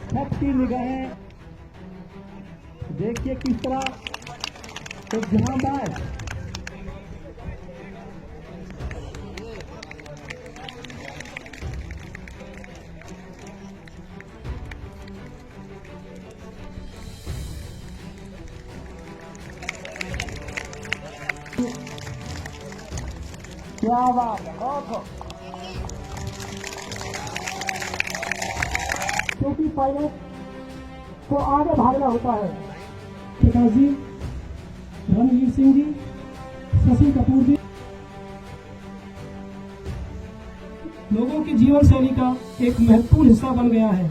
सबकी निगाहें देखिए किस तरह तो जहांबाज क्या बात है, बहुत क्योंकि पायलट को आगे भागना होता है। प्रकाश जी, रणवीर सिंह जी, शशि कपूर जी, लोगों की जीवन शैली का एक महत्वपूर्ण हिस्सा बन गया है।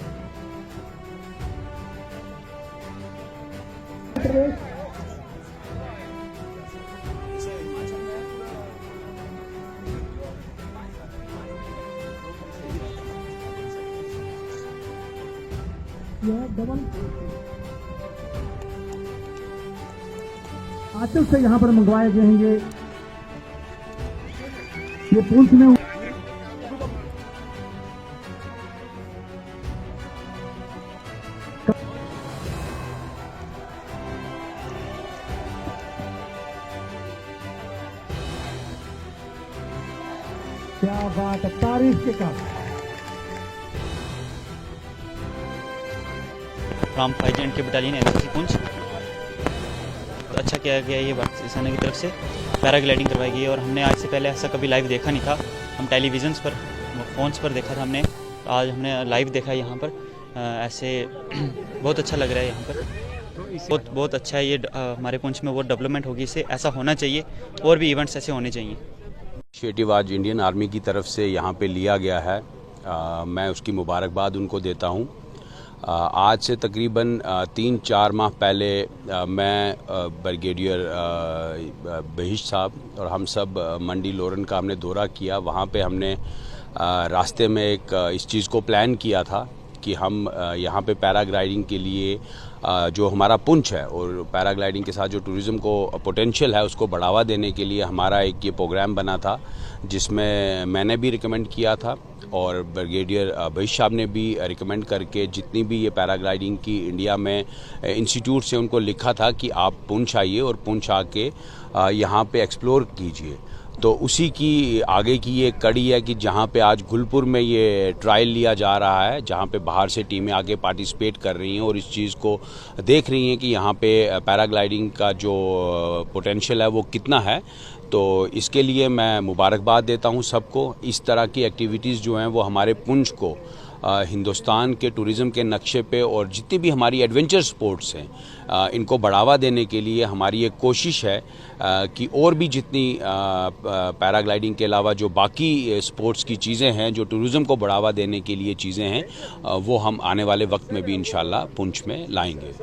यह डबल आंचल से यहाँ पर मंगवाए गए हैं। ये पुलिस में क्या बात है, तारीफ के काम फ्रॉम 5 के बटालियन एनसीसी पुंछ। तो अच्छा किया गया ये सेना की तरफ से पैराग्लाइडिंग करवाई गई है और हमने आज से पहले ऐसा कभी लाइव देखा नहीं था। हम टेलीविजन्स पर, फ़ोन्स पर देखा था हमने, आज हमने लाइव देखा है यहाँ पर। ऐसे बहुत अच्छा लग रहा है यहाँ पर, बहुत अच्छा है ये। हमारे पुंछ में वो डेवलपमेंट होगी, इससे ऐसा होना चाहिए और भी इवेंट्स ऐसे होने चाहिए। इनिशिएटिव आज इंडियन आर्मी की तरफ से यहाँ पे लिया गया है, मैं उसकी मुबारकबाद उनको देता हूँ। आज से तकरीबन 3-4 माह पहले मैं ब्रिगेडियर बहिश साहब और हम सब मंडी लोरन का हमने दौरा किया। वहाँ पे हमने रास्ते में एक इस चीज़ को प्लान किया था कि हम यहाँ पे पैराग्लाइडिंग के लिए जो हमारा पुंछ है और पैराग्लाइडिंग के साथ जो टूरिज़्म को पोटेंशियल है उसको बढ़ावा देने के लिए हमारा एक ये प्रोग्राम बना था, जिसमें मैंने भी रिकमेंड किया था और ब्रिगेडियर बहिश साहब ने भी रिकमेंड करके जितनी भी ये पैराग्लाइडिंग की इंडिया में इंस्टीट्यूट से उनको लिखा था कि आप पुंछ आइए और पुंछ आके यहाँ पे एक्सप्लोर कीजिए। तो उसी की आगे की ये कड़ी है कि जहाँ पे आज गुलपुर में ये ट्रायल लिया जा रहा है, जहाँ पे बाहर से टीमें आके पार्टिसिपेट कर रही हैं और इस चीज़ को देख रही हैं कि यहाँ पे पैराग्लाइडिंग का जो पोटेंशियल है वो कितना है। तो इसके लिए मैं मुबारकबाद देता हूँ सबको। इस तरह की एक्टिविटीज़ जो हैं वो हमारे पुंछ को हिंदुस्तान के टूरिज़्म के नक्शे पे और जितनी भी हमारी एडवेंचर स्पोर्ट्स हैं इनको बढ़ावा देने के लिए हमारी एक कोशिश है कि और भी जितनी पैराग्लाइडिंग के अलावा जो बाकी स्पोर्ट्स की चीज़ें हैं, जो टूरिज़्म को बढ़ावा देने के लिए चीज़ें हैं, वो हम आने वाले वक्त में भी इंशाल्लाह पुंछ में लाएंगे।